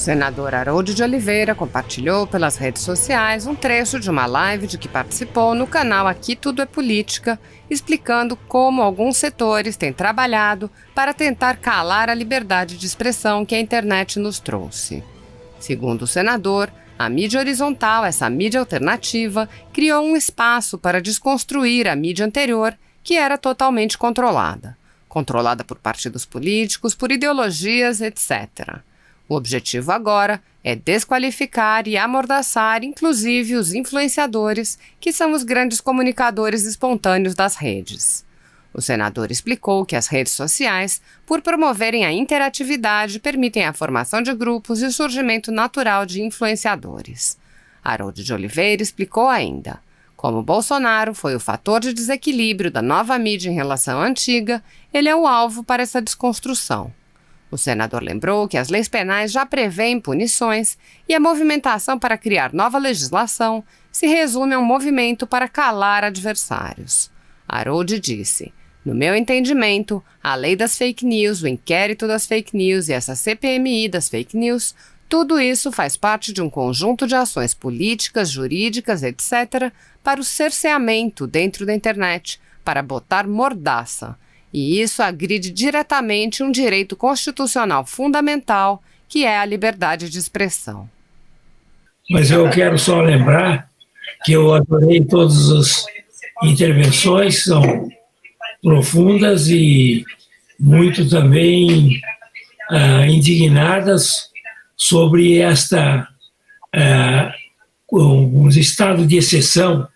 senador Harold de Oliveira compartilhou pelas redes sociais um trecho de uma live de que participou no canal Aqui Tudo é Política, explicando como alguns setores têm trabalhado para tentar calar a liberdade de expressão que a internet nos trouxe. Segundo o senador, a mídia horizontal, essa mídia alternativa, criou um espaço para desconstruir a mídia anterior, que era totalmente controlada por partidos políticos, por ideologias, etc. O objetivo agora é desqualificar e amordaçar, inclusive, os influenciadores, que são os grandes comunicadores espontâneos das redes. O senador explicou que as redes sociais, por promoverem a interatividade, permitem a formação de grupos e o surgimento natural de influenciadores. Harold de Oliveira explicou ainda: como Bolsonaro foi o fator de desequilíbrio da nova mídia em relação à antiga, ele é o alvo para essa desconstrução. O senador lembrou que as leis penais já prevêem punições e a movimentação para criar nova legislação se resume a um movimento para calar adversários. Harold disse: no meu entendimento, a lei das fake news, o inquérito das fake news e essa CPMI das fake news, tudo isso faz parte de um conjunto de ações políticas, jurídicas, etc., para o cerceamento dentro da internet, para botar mordaça. E isso agride diretamente um direito constitucional fundamental, que é a liberdade de expressão. Mas eu quero só lembrar que eu adorei todas as intervenções, são profundas e muito também indignadas sobre um estado de exceção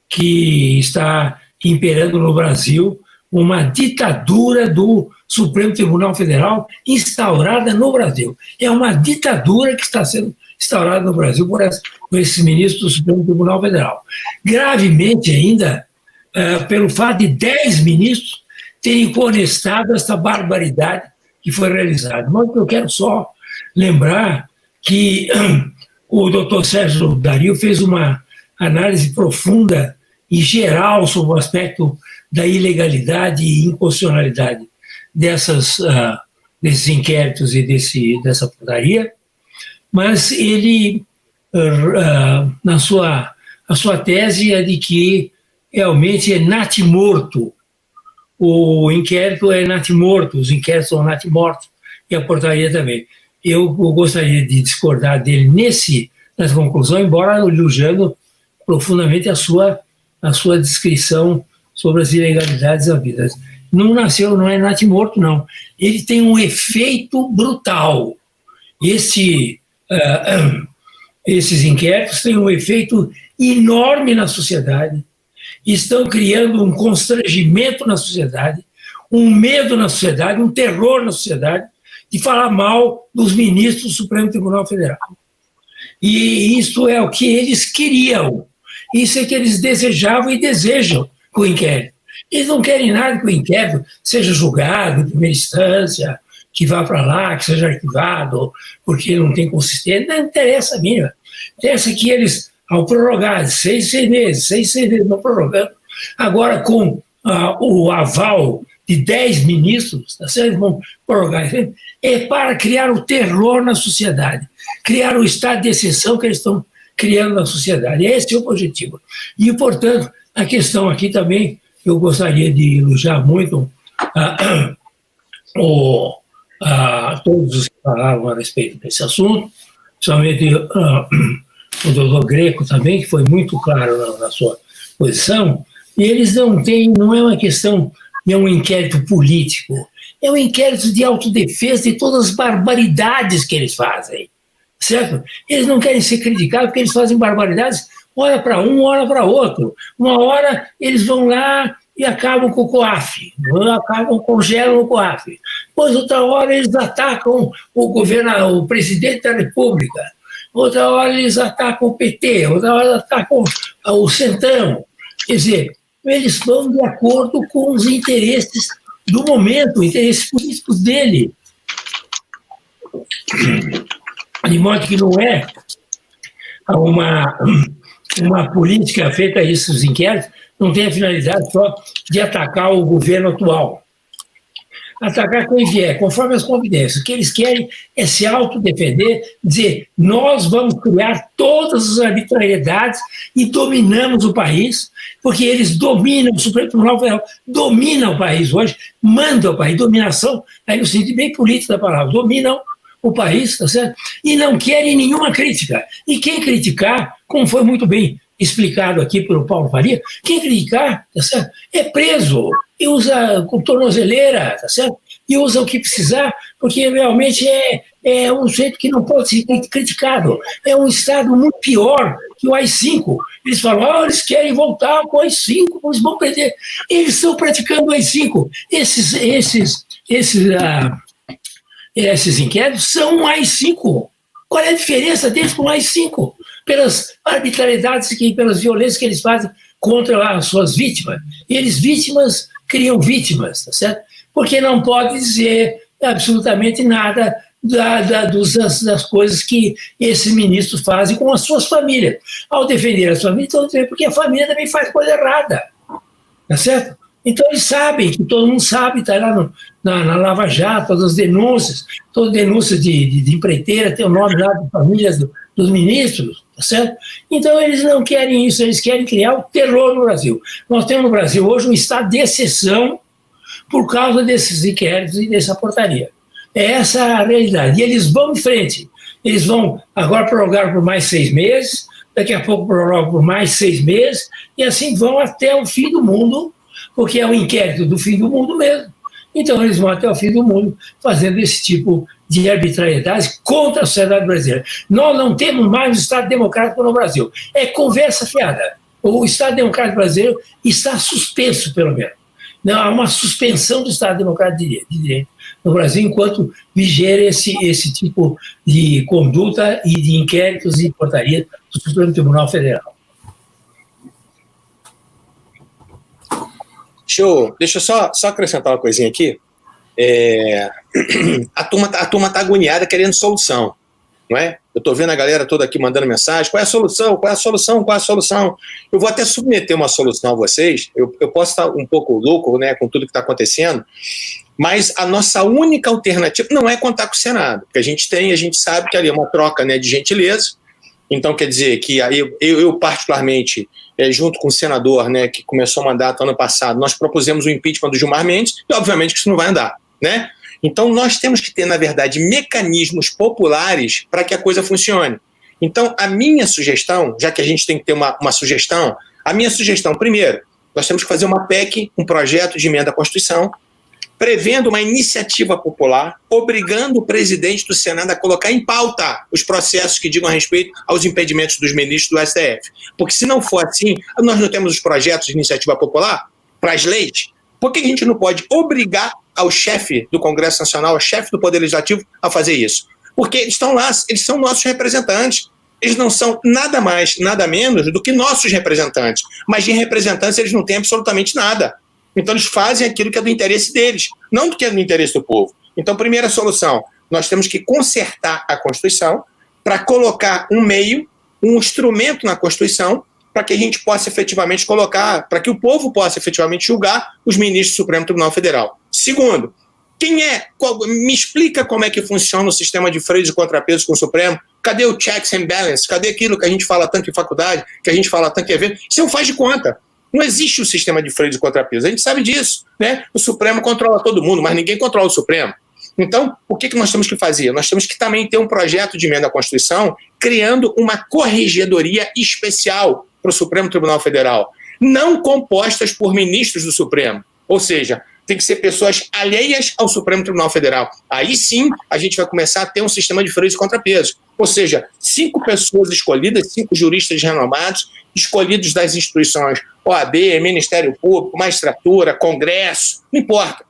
que está imperando no Brasil, uma ditadura do Supremo Tribunal Federal instaurada no Brasil. É uma ditadura que está sendo instaurada no Brasil por esses ministros do Supremo Tribunal Federal. Gravemente ainda, pelo fato de 10 ministros terem conestado essa barbaridade que foi realizada. Mas eu quero só lembrar que o doutor Sérgio Dario fez uma análise profunda e geral sobre o aspecto da ilegalidade e inconstitucionalidade desses inquéritos e dessa putaria, mas ele, a sua tese é de que realmente é natimorto, o inquérito é natimorto, os inquéritos são natimortos, e a portaria também. Eu gostaria de discordar dele nessa conclusão, embora elogiando profundamente a sua descrição sobre as ilegalidades havidas. Não é natimorto, não. Ele tem um efeito brutal. Esses inquéritos têm um efeito enorme na sociedade, estão criando um constrangimento na sociedade, um medo na sociedade, um terror na sociedade, de falar mal dos ministros do Supremo Tribunal Federal. E isso é o que eles queriam, isso é que eles desejavam e desejam com o inquérito. Eles não querem nada que o inquérito seja julgado em primeira instância, que vá para lá, que seja arquivado, porque não tem consistência. Não interessa a mínima. Interessa que eles, ao prorrogar 6 meses, não prorrogando, agora com o aval de 10 ministros, eles vão prorrogar, é para criar o terror na sociedade, criar o estado de exceção que eles estão criando na sociedade. Esse é o objetivo. E, portanto, a questão aqui também, eu gostaria de elogiar muito todos os que falaram a respeito desse assunto, principalmente o doutor Greco também, que foi muito claro na sua posição, e eles não é uma questão, não é um inquérito político, é um inquérito de autodefesa de todas as barbaridades que eles fazem, certo? Eles não querem ser criticados porque eles fazem barbaridades, hora para um, hora para outro. Uma hora eles vão lá e acabam com o COAF, congelam o COAF. Depois, outra hora, eles atacam o presidente da República. Outra hora, eles atacam o PT. Outra hora, eles atacam o Centrão. Quer dizer, eles vão de acordo com os interesses do momento, interesses políticos dele. De modo que não é uma política feita a esses inquéritos, não tem a finalidade só de atacar o governo atual. atacar quem vier, conforme as convidências. O que eles querem é se autodefender, dizer, nós vamos criar todas as arbitrariedades e dominamos o país, porque eles dominam, o Supremo Tribunal Federal domina o país hoje, manda o país, dominação, aí no sentido bem político da palavra, dominam o país, tá certo? E não querem nenhuma crítica. E quem criticar, como foi muito bem explicado aqui pelo Paulo Faria, quem criticar, tá certo? É preso e usa com tornozeleira, tá certo? E usa o que precisar, porque realmente é um jeito que não pode ser criticado. É um Estado muito pior que o AI-5. Eles falam, eles querem voltar com o AI-5, eles vão perder. Eles estão praticando o AI-5. Esses inquéritos são um AI-5. Qual é a diferença deles com o AI-5? Pelas arbitrariedades, pelas violências que eles fazem contra as suas vítimas. E eles, vítimas, criam vítimas, tá certo? Porque não pode dizer absolutamente nada das coisas que esses ministros fazem com as suas famílias. Ao defender as famílias, estão dizendo porque a família também faz coisa errada, tá certo? Então eles sabem, que todo mundo sabe, está lá na Lava Jato, todas as denúncias, toda denúncia de empreiteira tem o nome lá de famílias dos ministros, tá certo? Então eles não querem isso, eles querem criar o terror no Brasil. Nós temos no Brasil hoje um estado de exceção por causa desses inquéritos e dessa portaria. É essa a realidade. E eles vão em frente. Eles vão agora prorrogar por mais 6 meses, daqui a pouco prorrogam por mais 6 meses, e assim vão até o fim do mundo, porque é um inquérito do fim do mundo mesmo. Então eles vão até o fim do mundo fazendo esse tipo de arbitrariedade contra a sociedade brasileira. Nós não temos mais um Estado democrático no Brasil. É conversa fiada. O Estado democrático brasileiro está suspenso, pelo menos. Não, há uma suspensão do Estado democrático de direito no Brasil enquanto vigera esse tipo de conduta e de inquéritos e portarias do Supremo Tribunal Federal. Deixa eu só acrescentar uma coisinha aqui. A turma tá agoniada querendo solução, não é? Eu estou vendo a galera toda aqui mandando mensagem, qual é a solução, qual é a solução, qual é a solução? Eu vou até submeter uma solução a vocês, eu posso estar um pouco louco, né, com tudo que está acontecendo, mas a nossa única alternativa não é contar com o Senado, porque a gente sabe que ali é uma troca, né, de gentileza. Então quer dizer que aí eu particularmente, junto com o senador, né, que começou o mandato ano passado, nós propusemos o impeachment do Gilmar Mendes, e obviamente que isso não vai andar, né? Então nós temos que ter, na verdade, mecanismos populares para que a coisa funcione. Então a minha sugestão, já que a gente tem que ter uma sugestão, a minha sugestão, primeiro, nós temos que fazer uma PEC, um projeto de emenda à Constituição, prevendo uma iniciativa popular, obrigando o presidente do Senado a colocar em pauta os processos que digam a respeito aos impedimentos dos ministros do STF. Porque se não for assim, nós não temos os projetos de iniciativa popular para as leis, por que a gente não pode obrigar ao chefe do Congresso Nacional, ao chefe do Poder Legislativo a fazer isso? Porque eles estão lá, eles são nossos representantes. Eles não são nada mais, nada menos do que nossos representantes. Mas de representantes eles não têm absolutamente nada. Então eles fazem aquilo que é do interesse deles, não do que é do interesse do povo. Então, primeira solução, nós temos que consertar a Constituição para colocar um meio, um instrumento na Constituição para que a gente possa efetivamente colocar, para que o povo possa efetivamente julgar os ministros do Supremo Tribunal Federal. Segundo, me explica como é que funciona o sistema de freios e contrapesos com o Supremo? Cadê o checks and balance? Cadê aquilo que a gente fala tanto em faculdade, que a gente fala tanto em evento? Isso não faz de conta. Não existe o sistema de freio de contrapeso. A gente sabe disso, né? O Supremo controla todo mundo, mas ninguém controla o Supremo. Então, o que nós temos que fazer? Nós temos que também ter um projeto de emenda à Constituição criando uma corregedoria especial para o Supremo Tribunal Federal, não compostas por ministros do Supremo. Ou seja, tem que ser pessoas alheias ao Supremo Tribunal Federal. Aí sim, a gente vai começar a ter um sistema de freios e contrapesos. Ou seja, 5 pessoas escolhidas, 5 juristas renomados, escolhidos das instituições OAB, Ministério Público, Magistratura, Congresso, não importa.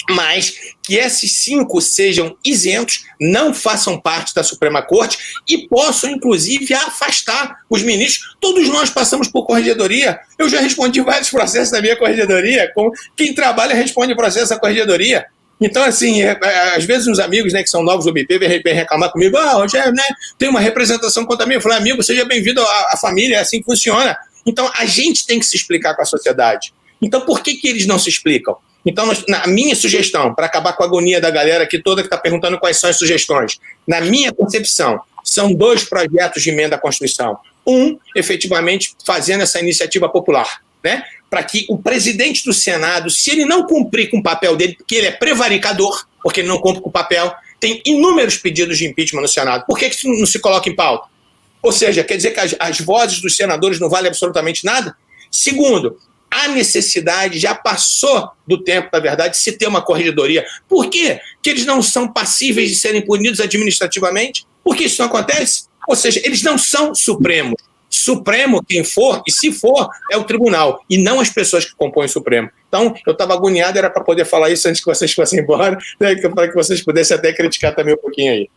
Mas que esses 5 sejam isentos, não façam parte da Suprema Corte e possam, inclusive, afastar os ministros. Todos nós passamos por corregedoria. Eu já respondi vários processos da minha corregedoria. Quem trabalha responde processo da corregedoria. Então, assim, às vezes os amigos, né, que são novos do MP vêm reclamar comigo, Rogério, né, tem uma representação contra mim. Eu falei, amigo, seja bem-vindo à família, é assim que funciona. Então, a gente tem que se explicar com a sociedade. Então, por que eles não se explicam? Então, na minha sugestão, para acabar com a agonia da galera aqui toda que está perguntando quais são as sugestões, na minha concepção, são 2 projetos de emenda à Constituição. Efetivamente, fazendo essa iniciativa popular, né? Para que o presidente do Senado, se ele não cumprir com o papel dele, porque ele é prevaricador, porque ele não cumpre com o papel, tem inúmeros pedidos de impeachment no Senado. Por que isso não se coloca em pauta? Ou seja, quer dizer que as vozes dos senadores não valem absolutamente nada? Segundo, a necessidade já passou do tempo, na verdade, de se ter uma corregedoria. Por quê? Que eles não são passíveis de serem punidos administrativamente? Por que isso não acontece? Ou seja, eles não são supremos. Supremo, quem for, e se for, é o tribunal, e não as pessoas que compõem o Supremo. Então, eu estava agoniado, era para poder falar isso antes que vocês fossem embora, né, para que vocês pudessem até criticar também um pouquinho aí.